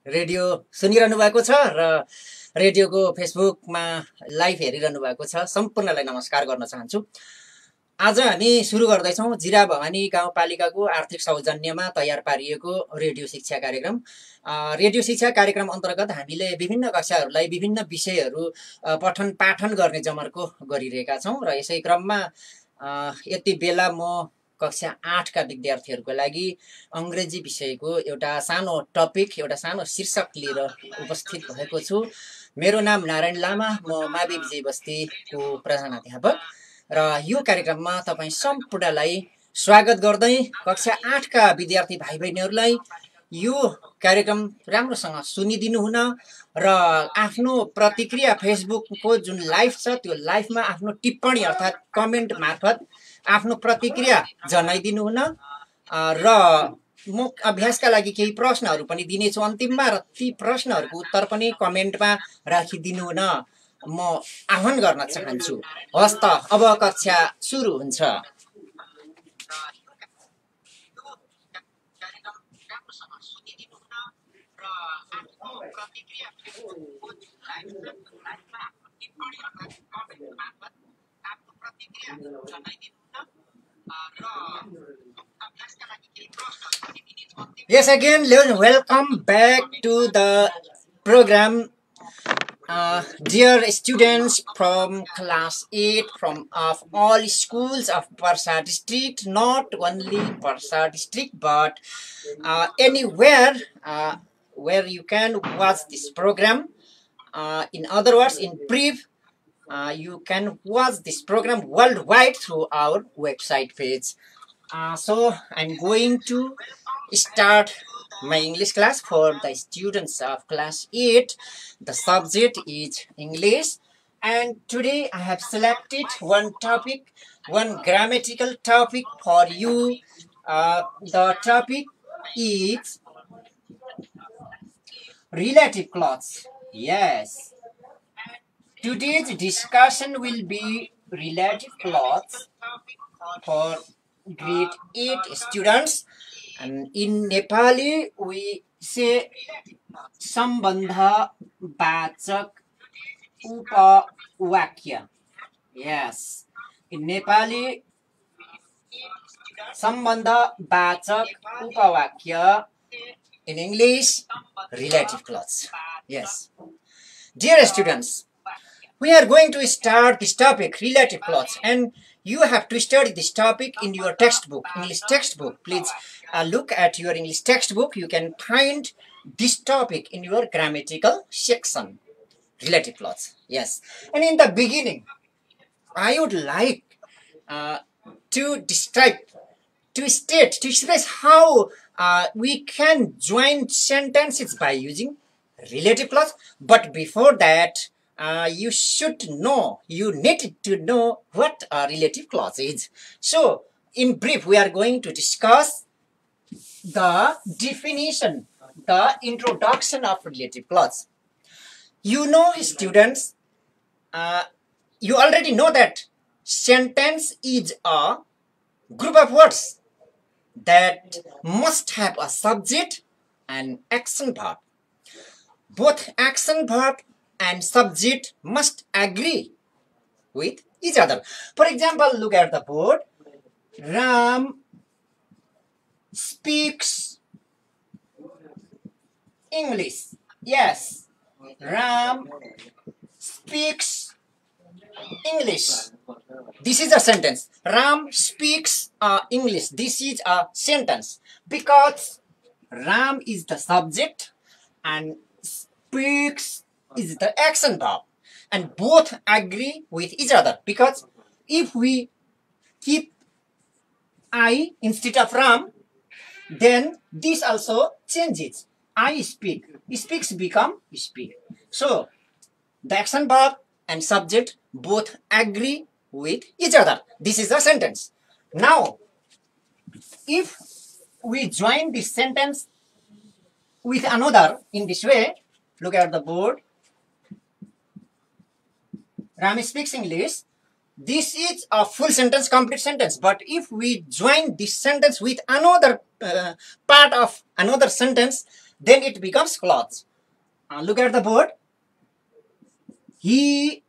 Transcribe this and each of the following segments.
Radio सुनिरहनु भएको छ र रेडियोको फेसबुकमा लाइभ हेरिरहनु भएको छ सम्पूर्णलाई नमस्कार गर्न चाहन्छु। आज हामी सुरु गर्दैछौँ जिरा भवानी गाउँपालिकाको आर्थिक सौजन्यमा तयार पारिएको रेडियो शिक्षा कार्यक्रम। रेडियो शिक्षा कार्यक्रम अन्तर्गत हामीले विभिन्न कक्षाहरूलाई विभिन्न विषयहरू पठन पाठन गर्ने जमर्को गरिरहेका छौँ र यसै क्रममा यति बेला म कक्षा 8 का विद्यार्थीहरूको लागि अंग्रेजी विषयको एउटा सानो टपिक एउटा सानो शीर्षक लिएर उपस्थित भएको छु। मेरो नाम नारायण लामा, म मावि जयबसको प्रधानाध्यापक र यो कार्यक्रममा तपाईं सम्पूर्णलाई स्वागत गर्दै कक्षा 8 का विद्यार्थी भाइ बहिनीहरूलाई यो कार्यक्रम राम्रोसँग सुनिदिनु हुन र आफ्नो प्रतिक्रिया फेसबुकको जुन लाइभ छ त्यो लाइभमा आफ्नो टिप्पणी अर्थात् कमेन्ट मार्फत आफ्नो प्रतिक्रिया जनाइदिनु हुन र म अभ्यासका लागि केही प्रश्नहरू पनि दिनेछु अन्तिममा र ती प्रश्नहरूको उत्तर पनि कमेन्टमा राखिदिनु हुन म आह्वान गर्न चाहन्छु। हस् त अब कक्षा सुरु हुन्छ। Yes, again, welcome back to the program. Dear students from class 8 from of all schools of Parsa district, not only Parsa district but anywhere where you can watch this program. In other words, in brief, you can watch this program worldwide through our website page. So I'm going to start my English class for the students of class 8. The subject is English, and today I have selected one topic, one grammatical topic for you. The topic is relative clause. Yes, today's discussion will be relative clause for grade 8 students, and in Nepali we say सबभन उपवाक्य. Yes, in Nepali सबभन उपवाक्य, in English relative clause. Yes, dear students, we are going to start this topic, relative clause, and you have to study this topic in your textbook, English textbook. Please look at your English textbook. You can find this topic in your grammatical section, relative clause. Yes, and in the beginning, I would like to express how we can join sentences by using relative clause. But before that, you need to know what a relative clause is. So, in brief, we are going to discuss the definition, the introduction of relative clause. You know, students, you already know that sentence is a group of words that must have a subject and action verb. Both action verb and subject must agree with each other. For example, look at the board. Ram speaks English. Yes, Ram speaks English. This is a sentence. Ram speaks English. This is a sentence because Ram is the subject and speaks is the action verb, and both agree with each other, because if we keep I instead of Ram, then this also changes. I speak, speaks become speak. So the action verb and subject both agree with each other. This is a sentence. Now, if we join this sentence with another in this way, look at the board. Ram speaks English. This is a full sentence, complete sentence. But if we join this sentence with another part of another sentence, then it becomes clothes. Look at the board. He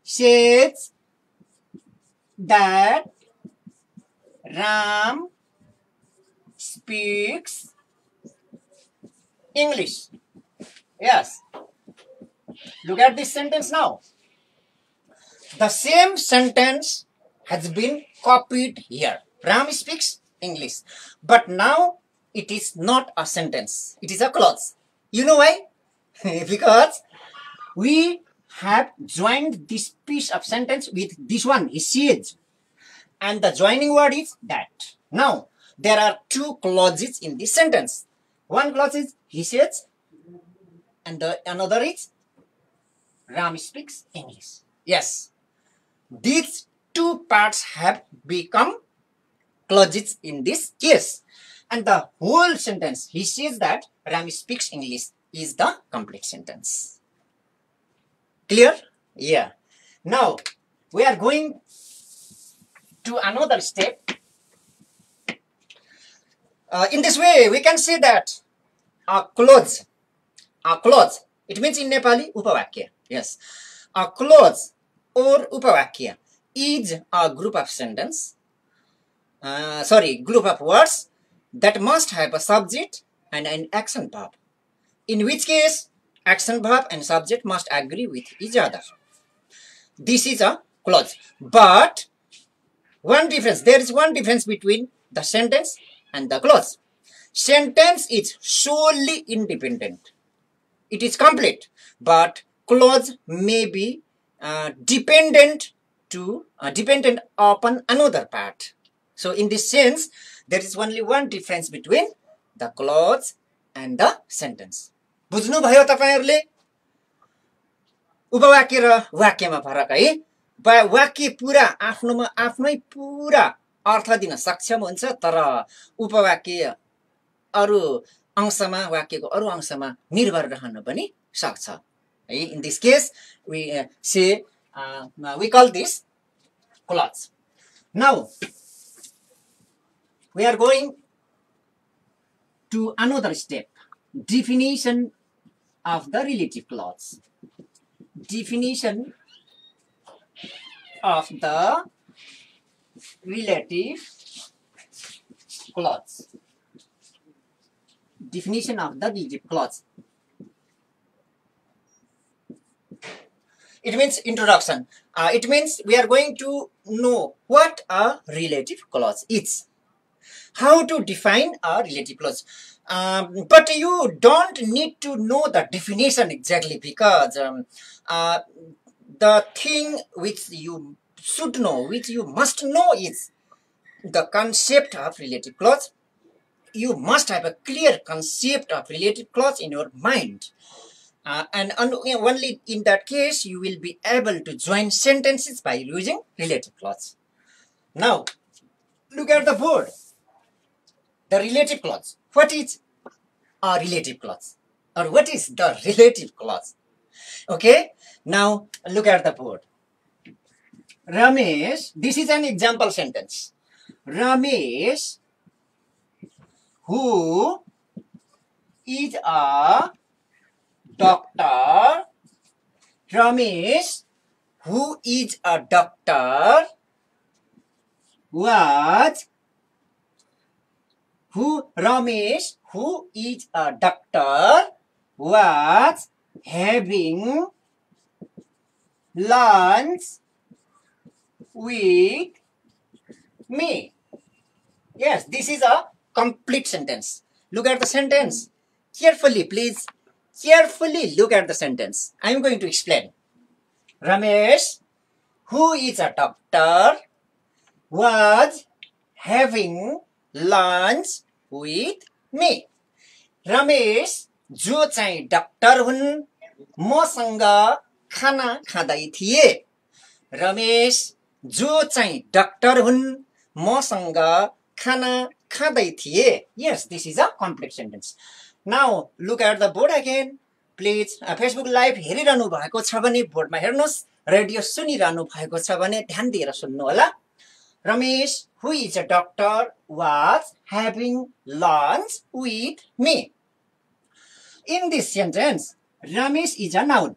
says that Ram speaks English. Yes. Look at this sentence now. The same sentence has been copied here. Ram speaks English. But now it is not a sentence. It is a clause. You know why? Because we have joined this piece of sentence with this one. He says. And the joining word is that. Now, there are two clauses in this sentence. One clause is he says, and the another is Ram speaks English. Yes, these two parts have become clauses in this case. And the whole sentence, he says that Ram speaks English, is the complete sentence. Clear? Yeah. Now, we are going to another step. In this way, we can say that a clause, it means in Nepali, upavakya. Yes. A clause or upavakya is a group of sentence, group of words that must have a subject and an action verb. In which case, action verb and subject must agree with each other. This is a clause. But there is one difference between the sentence and the clause. Sentence is solely independent. It is complete, but clause may be dependent upon another part. So in this sense, there is only one difference between the clause and the sentence. बुझ्नु भयो तपाईहरुले? उपवाक्य र वाक्यमा फरक है? वाक्य पूरा आफ्नोमा आफ्नै पूरा अर्थ दिन सक्षम हुन्छ, तर उपवाक्य अरु अंशमा वाक्यको अरु अंशमा निर्भर रहन पनि सक्छ है. In this case, we call this clause. Now we are going to another step. Definition of the relative clause. Definition of the relative clause. Definition of the relative clause. It means introduction. It means we are going to know what a relative clause is. How to define a relative clause. But you don't need to know the definition exactly, because the thing which you should know, which you must know, is the concept of relative clause. You must have a clear concept of relative clause in your mind. And only in that case you will be able to join sentences by using relative clause. Now, look at the board. The relative clause. What is a relative clause? Or what is the relative clause? Okay, now look at the board. Ramesh, this is an example sentence. Ramesh, who is a doctor. Ramesh, who is a doctor, Ramesh, who is a doctor, was having lunch with me. Yes, this is a complete sentence. Look at the sentence carefully, please. Carefully look at the sentence. I am going to explain. Ramesh, who is a doctor, was having lunch with me. Ramesh, जो चाहिँ doctor हुन्, मसँग खाना खाँदै थिए. रमेश, जो चाहिँ doctor हुन्, मसँग खाना खाँदै थिए. Yes, this is a complete sentence. Now look at the board again. Please, Facebook live हेरिरहनु भएको छ भने बोर्डमा हेर्नुस्. रेडियो सुनिरहनु भएको छ भने ध्यान दिएर सुन्नु होला. Ramesh, who is a doctor, was having lunch with me. In this sentence, Ramesh is a noun.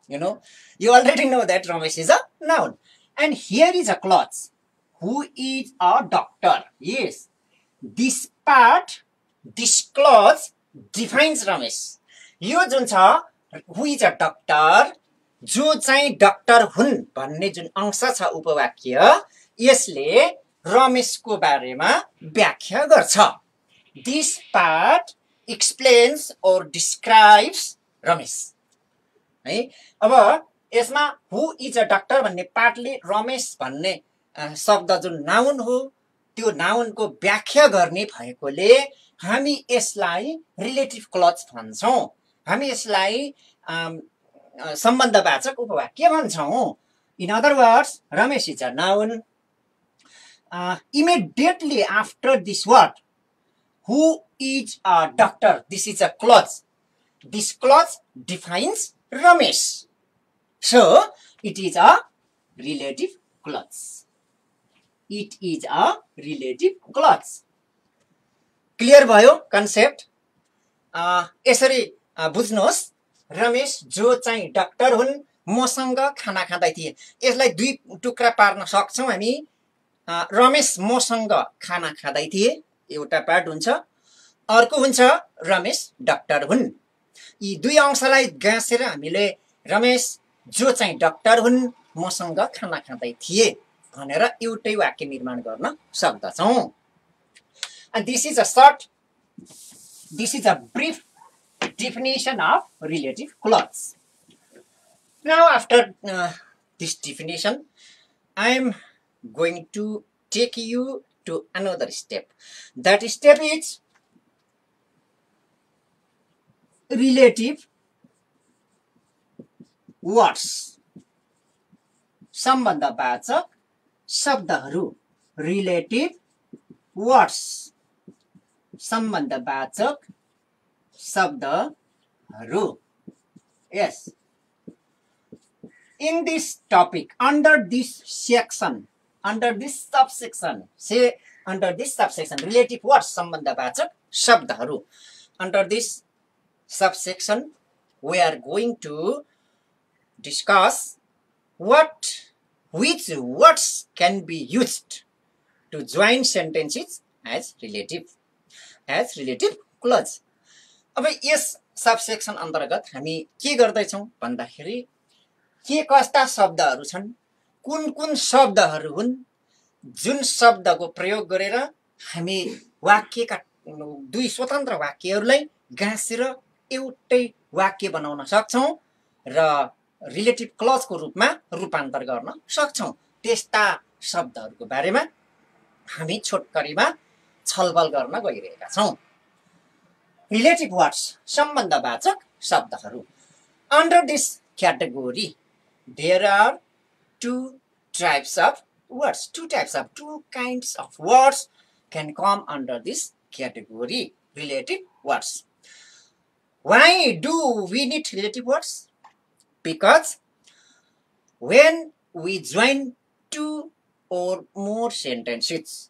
You already know that Ramesh is a noun. And here is a clause. Who is a doctor? Yes. This clause defines Ramesh. यो जुन छ who is a doctor, जो चाहिँ doctor हुन् भन्ने जुन अंश छ उपवाक्य, यसले रमेशको बारेमा व्याख्या गर्छ. This part explains or describes Ramesh. है अब यसमा who is a doctor भन्ने पार्टले रमेश भन्ने शब्द जुन नाउन हो त्यो नाउनको व्याख्या गर्ने भएकोले हामी यसलाई रिलेटिभ क्लज भन्छौं. हामी यसलाई सम्बन्धवाचक उपवाक्य भन्छौं. In other words, Ramesh is a noun. Immediately after this word, who is a doctor, this is a clause. This clause defines Ramesh. So, it is a relative clause. It is a relative clause. Clear भयो concept? यसरी बुझ्नुहोस्. रमेश जो चाहिँ doctor हुन् मसँग खाना खाँदै थिए. यसलाई दुई टुक्रा पार्न सक्छौं हामी. रमेश मसँग खाना खाँदै थिए एउटा पार्ट हुन्छ. अर्को हुन्छ रमेश डाक्टर हुन्. यी दुई अंशलाई गाँसेर हामीले रमेश जो चाहिँ डाक्टर हुन् मसँग खाना खाँदै थिए भनेर एउटै वाक्य निर्माण गर्न सक्दछौं. And this is a brief definition of relative clause. Now, after this definition, I am going to take you to another step. That step is relative words. सम्बन्धवाचक शब्दहरू. Relative words. सम्बन्धवाचक शब्दहरू. Yes. In this topic, under this subsection, relative words, सम्बन्धवाचक शब्दहरू. Under this subsection, we are going to discuss which words can be used to join sentences as relative clause. अब यस subsection अन्तर्गत हामी के गर्दैछौं भन्दाखेरि के कस्ता शब्दहरू छन्, कुन शब्दहरू हुन् जुन शब्दको प्रयोग गरेर हामी वाक्यका दुई स्वतन्त्र वाक्यहरूलाई गाँसेर एउटै वाक्य बनाउन सक्छौं र रिलेटिभ क्लजको रूपमा रूपान्तर गर्न सक्छौं. त्यस्ता शब्दहरूको बारेमा हामी छोटकरीमा छलफल गर्न गइरहेका छौं. Relative words, सम्बन्धवाचक शब्दहरू. Under this category, there are two kinds of words can come under this category, relative words. Why do we need relative words? Because when we join two or more sentences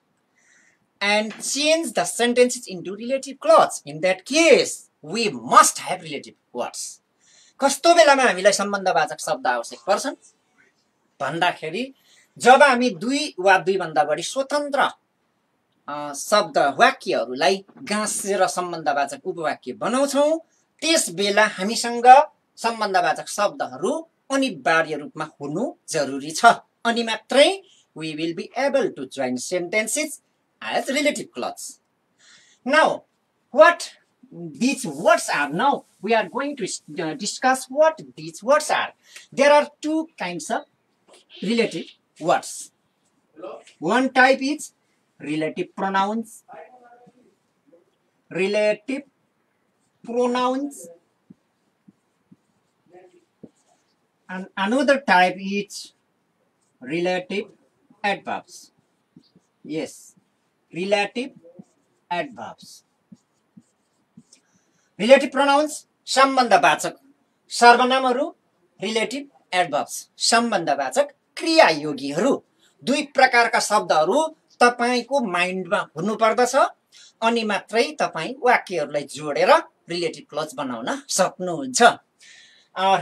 and change the sentences into relative clause, in that case we must have relative words. कस्तो बेलामा हामीलाई सम्बन्धवाचक शब्द आवश्यक पर्छन् भन्दाखेरि जब हामी दुई वा दुई भन्दा बढी स्वतन्त्र शब्द वाक्यहरूलाई गाँसेर सम्बन्धवाचक उपवाक्य बनाउँछौं, त्यस बेला हामीसँग सम्बन्धवाचक शब्दहरू अनिवार्य रूपमा हुनु जरुरी छ. अनि मात्रै we will be able to join sentences as relative clause. Now, what these words are? Now, we are going to discuss what these words are. There are two kinds of relative words. One type is relative pronouns. Relative pronouns. And another type is relative adverbs. Yes, relative adverbs. Relative pronouns, सम्बन्धवाचक सर्वनामहरू. relative adverbs, सम्बन्धवाचक क्रियायोगीहरू. दुई प्रकारका शब्दहरू तपाईको माइन्डमा हुनु पर्दछ अनि मात्रै तपाई वाक्यहरूलाई जोडेर रिलेटिभ क्लज बनाउन सक्नुहुन्छ।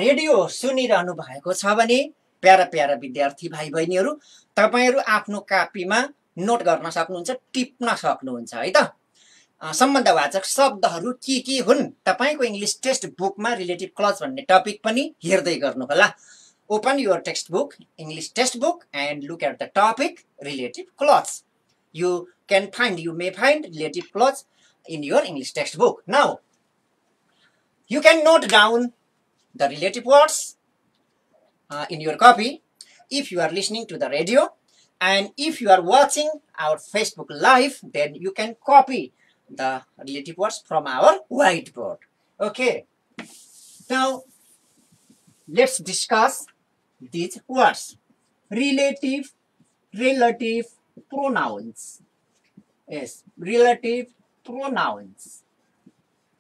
रेडियो सुनिरहनु भएको छ भने प्यारा प्यारा विद्यार्थी भाइ बहिनीहरू, तपाईहरू आफ्नो कापीमा नोट गर्न सक्नुहुन्छ, टिप्न सक्नुहुन्छ है त। सम्बन्धवाचक शब्दहरू के हुन् तपाईको इङ्ग्लिस टेक्स्ट बुकमा रिलेटिभ क्लज भन्ने टपिक पनि हेर्दै गर्नुहोला। Open your text book, English text book, and look at the topic relative clause. You may find relative clause in your English textbook. Now, you can note down the relative words in your copy if you are listening to the radio, and if you are watching our Facebook live, then you can copy the relative words from our whiteboard. Okay. Now, let's discuss these words. Relative pronouns. Yes, relative pronouns.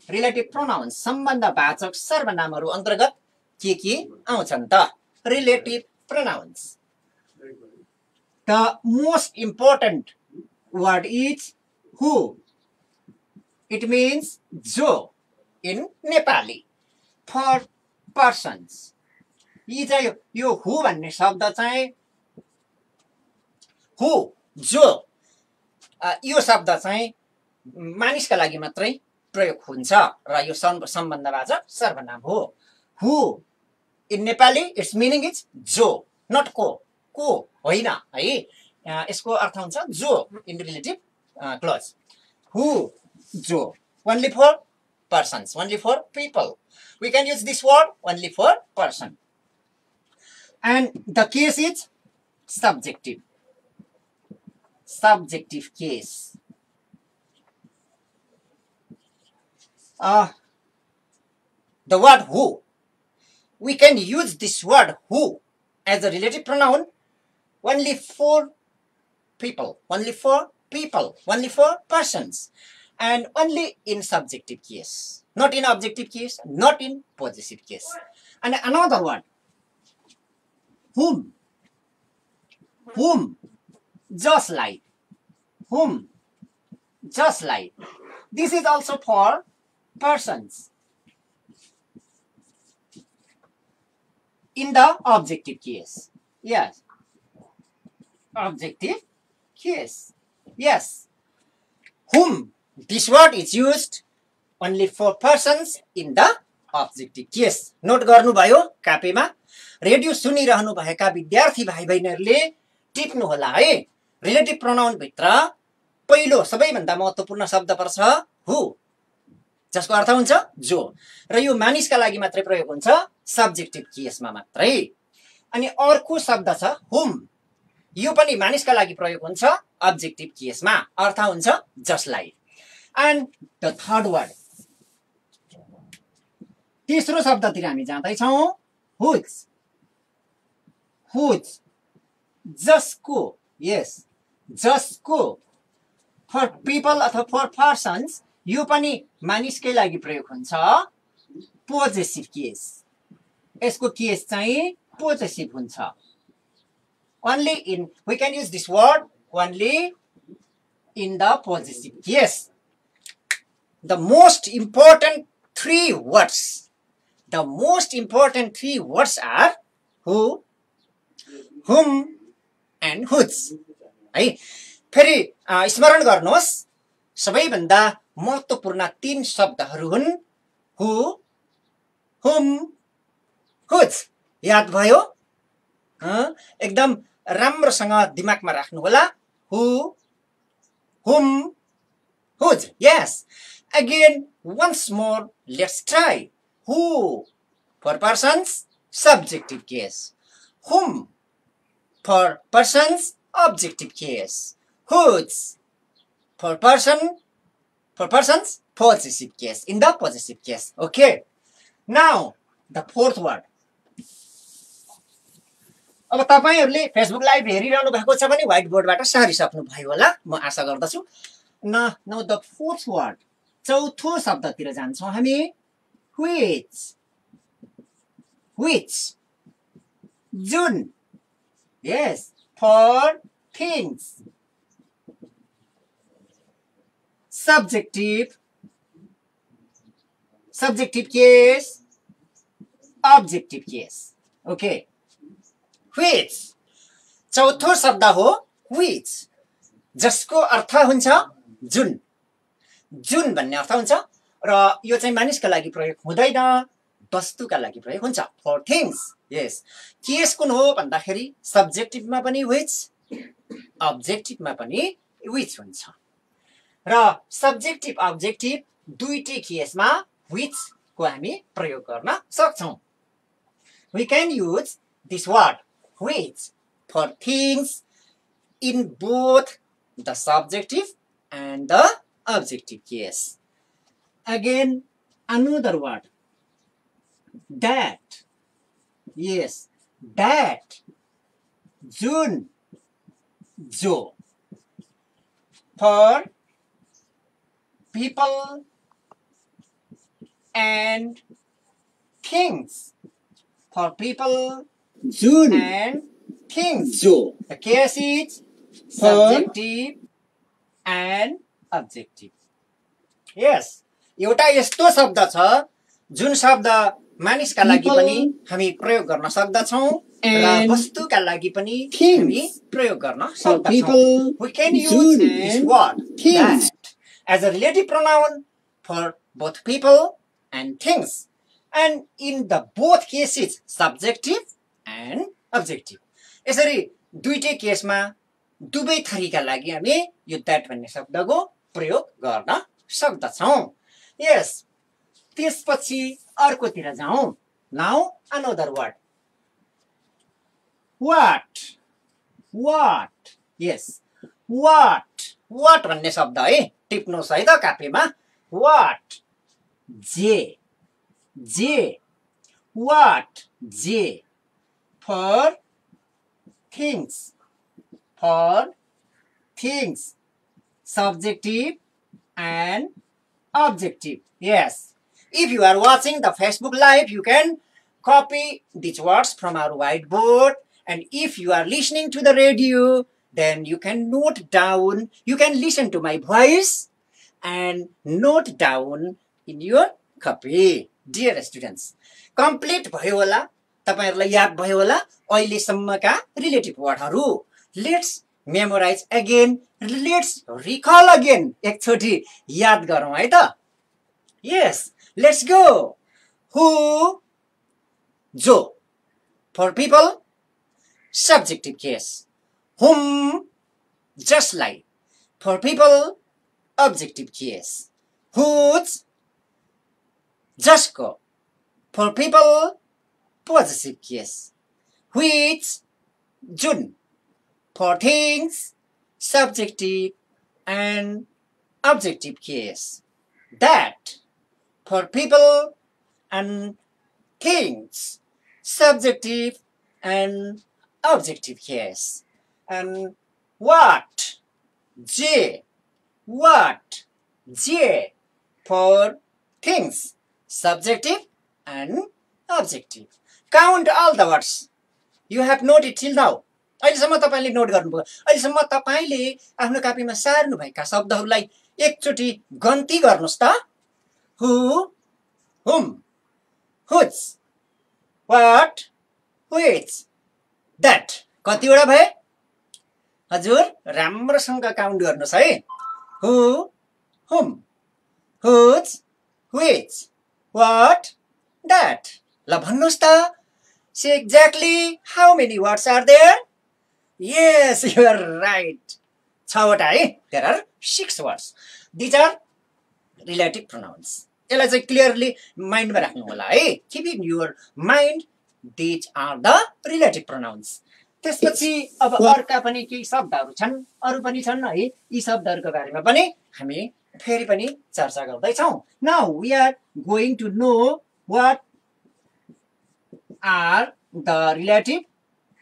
Relative pronouns सम्बन्धवाचक सर्वनामहरू अन्तर्गत के आउँछन् त? Relative pronouns. The most important word is who. It means जो in Nepali for persons. यो who भन्ने शब्द चाहिँ who जो यो शब्द चाहिँ मानिसका लागि मात्रै प्रयोग हुन्छ र यो सम्बन्धवाचक सर्वनाम हो। Who in Nepali its meaning is जो, not को होइन है। यसको अर्थ हुन्छ जो in relative clause. Who जो, only for persons, only for people. We can use this word only for person. And the case is subjective. Subjective case. The word who. We can use this word who as a relative pronoun only for people, only for persons, and only in subjective case, not in objective case, not in possessive case. And another word, whom, just like, whom, just like. This is also for persons in the objective case. Yes, objective case. Yes, whom, this word is used only for persons in the objective case. Note गर्नुभयो कापीमा। Radio सुनिरहनु भएका विद्यार्थी भाइ बहिनीहरूले टिप्नु होला है। Relative pronoun भित्र पहिलो सबैभन्दा महत्त्वपूर्ण शब्द पर्छ हु, जसको अर्थ हुन्छ जो, र यो मानिसका लागि मात्रै प्रयोग हुन्छ सब्जेक्टिभ केसमा मात्रै। अनि अर्को शब्द छ हुम, यो पनि मानिसका लागि प्रयोग हुन्छ अब्जेक्टिभ केसमा, अर्थ हुन्छ जसलाई। एन्ड द थर्ड वर्ड, तेस्रो शब्दतिर हामी जाँदैछौँ, हुज, जसको, यस जसको, फर पिपल अथवा फर पर्सन्स, यो पनि मानिसकै लागि प्रयोग हुन्छ पोजेसिभ केस। यसको केस चाहिँ पोजेसिभ हुन्छ। Only in, we can use this word only in the possessive case. The most important three words are who, whom, and whose. है, फेरि स्मरण गर्नुहोस्, सबैभन्दा महत्त्वपूर्ण तीन शब्दहरू हुन् हु, हुम, हुज। याद भयो? एकदम राम्रोसँग दिमागमा राख्नु होला। Who, whom, whose. Yes, again once more, let's try. Who for persons, subjective case. Whom for persons, objective case. Whose for persons, possessive case, in the possessive case. Okay, now the fourth word. अब तपाईहरुले Facebook live हेरिरहनु भएको छ भने white बोर्डबाट सारिसक्नु भयो होला, म आशा गर्दछु। नाउ द फोर्थ वर्ड, चौथो शब्दतिर जान्छौं हामी। which, जुन, yes, for things, subjective, subjective case, objective case. Okay. Which चौथो शब्द हो which, जसको अर्थ हुन्छ जुन। जुन भन्ने अर्थ हुन्छ र यो चाहिँ मानिसका लागि प्रयोग हुँदैन, वस्तुका लागि प्रयोग हुन्छ। For things. यस। केस कुन हो भन्दाखेरि सब्जेक्टिभमा पनि which, अब्जेक्टिभमा पनि which हुन्छ। र सब्जेक्टिभ अब्जेक्टिभ दुईटै केसमा which को हामी प्रयोग गर्न सक्छौं। We can use this word which for things in both the subjective and the objective case. Again, another word, that. Yes, that. June, jo. For people and things. For people June and things. Jo. The case is subjective and objective. Yes. एउटा यस्तो शब्द छ जुन शब्द मानिसका लागि पनि हामी प्रयोग गर्न सक्दछौं र वस्तुका लागि पनि हामी प्रयोग गर्न सक्दछौं। We can use this word that as a relative pronoun for both people and things, and in the both cases subjective and objective. यसरी दुईटै केसमा दुवै थरीका लागि हामी यो that भन्ने शब्दको प्रयोग गर्न सक्दछौं। यस। त्यसपछि अर्कोतिर जाउँ। Now another word, what. What. Yes, what. What भन्ने शब्द है, टिप्नुहोस् है त कापीमा। what. जे। जे। what. जे। for things. For things. Subjective and objective. Yes. If you are watching the Facebook live, you can copy these words from our whiteboard, and if you are listening to the radio, then you can note down, you can listen to my voice and note down in your copy. Dear students, complete भयो होला, तपाईहरुलाई याद भयो होला अहिलेसम्मका relative वर्डहरु। Let's memorise again, let's recall again, एकचोटी याद गरौँ है त। Yes, let's go. Who, जो. For people, subjective case. Whom, just like. For people, objective case. Whose, just go. For people, possessive case. Which, June. For things, subjective and objective case. That. For people and things, subjective and objective case. And what, J. What, J. For things, subjective and objective. Count all the words you have noted till now. अहिलेसम्म तपाईले note गर्नुभयो। अहिलेसम्म तपाईले आफ्नो कापीमा सार्नु भएका शब्दहरूलाई एकचोटी गन्ती गर्नुस् त। Who, whom, whose, what, which, that. कतिवटा भए? हजुर राम्रोसँग काउन्ट गर्नुस् है। Who, whom, whose, which, what, that. ल भन्नुस् त। Say exactly how many words are there? Yes, you are right. 6 वटा है। There are 6 words. These are relative pronouns. यसलाई चाहिँ क्लियरली माइन्डमा राख्नु होला है। Keep in your mind, these are the relative pronouns. त्यसपछि अब अर्का पनि केही शब्दहरू छन्, अरु पनि छन् है। यी शब्दहरूको बारेमा पनि हामी फेरि पनि चर्चा गर्दै छौं। Now we are going to know what are the relative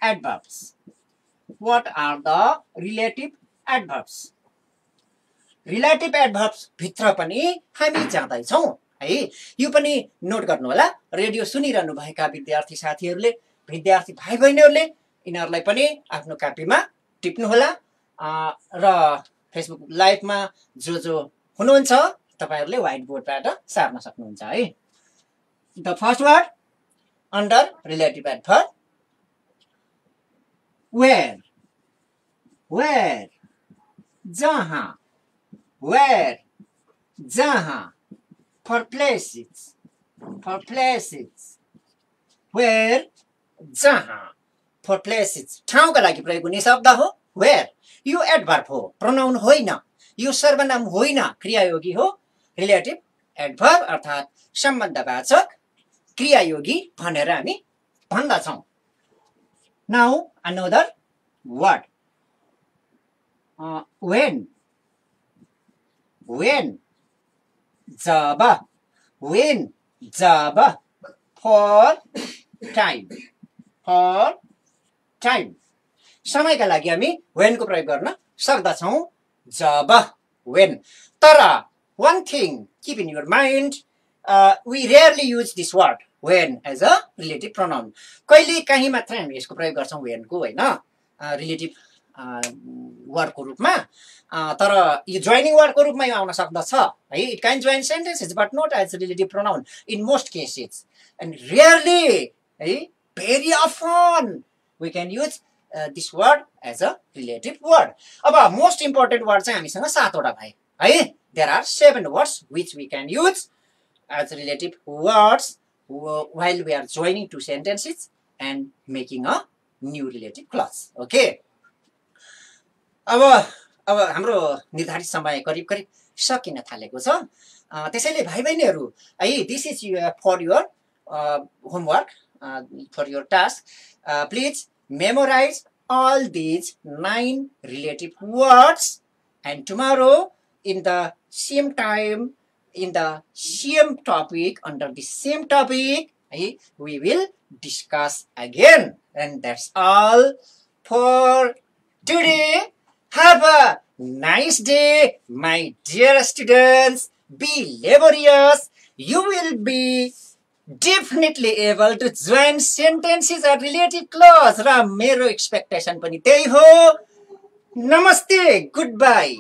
adverbs. What are the relative adverbs? Relative adverbs भित्र पनि हामी जाँदै छौं है। यो पनि नोट गर्नु होला। रेडियो सुनिरहनु भएका विद्यार्थी साथीहरुले, विद्यार्थी भाइ बहिनीहरुले यिनीहरुलाई पनि आफ्नो कापीमा टिप्नु होला र फेसबुक लाइभमा जो हुनुहुन्छ तपाईहरुले व्हाइट बोर्डबाट सार्न सक्नुहुन्छ है। The first word under relative adverb. Where. Where. Jahan. Where. Jahan. For places. For places. Where. Jahan. For places. ठाउँका लागि प्रयोग हुने शब्द हो where. यो एडभर्ब हो, प्रोनाउन होइन, यो सर्वनाम होइन, क्रियायोगी हो, रिलेटिभ एडभर्ब अर्थात् सम्बन्धवाचक क्रियायोगी भनेर हामी भन्दछौँ। Now another word. When. When. Job. When. Job. For time. For time. समयका लागि हामी when को प्रयोग गर्न सक्दछौँ जब when. तर one thing keep in your mind, we rarely use this word when as a relative pronoun. कहिले काहीँ मात्रै हामी यसको प्रयोग गर्छौँ when को हैन रिलेटिभ वर्ड को रूपमा, तर यो जोइनिङ वर्ड को रूपमा यो आउन सक्दछ है. It can join sentences but not as relative pronoun in most cases and rarely है very often we can use this word as a relative word. अब most important word चाहिँ हामीसँग 7 वटा भए है. There are 7 words which we can use as relative words while we are joining two sentences and making a new relative clause. Okay. अब हाम्रो निर्धारित समय करिब करिब सकिन थालेको छ. त्यसैले भाइ बहिनीहरु है, this is for your homework, for your task. Please memorize all these 9 relative words, and tomorrow in the same time, in the same topic, under the same topic, we will discuss again. And that's all for today. Have a nice day, my dear students. Be laborious. You will be definitely able to join sentences or relative clause. र मेरो expectation पनि त्यही हो. Namaste. Goodbye.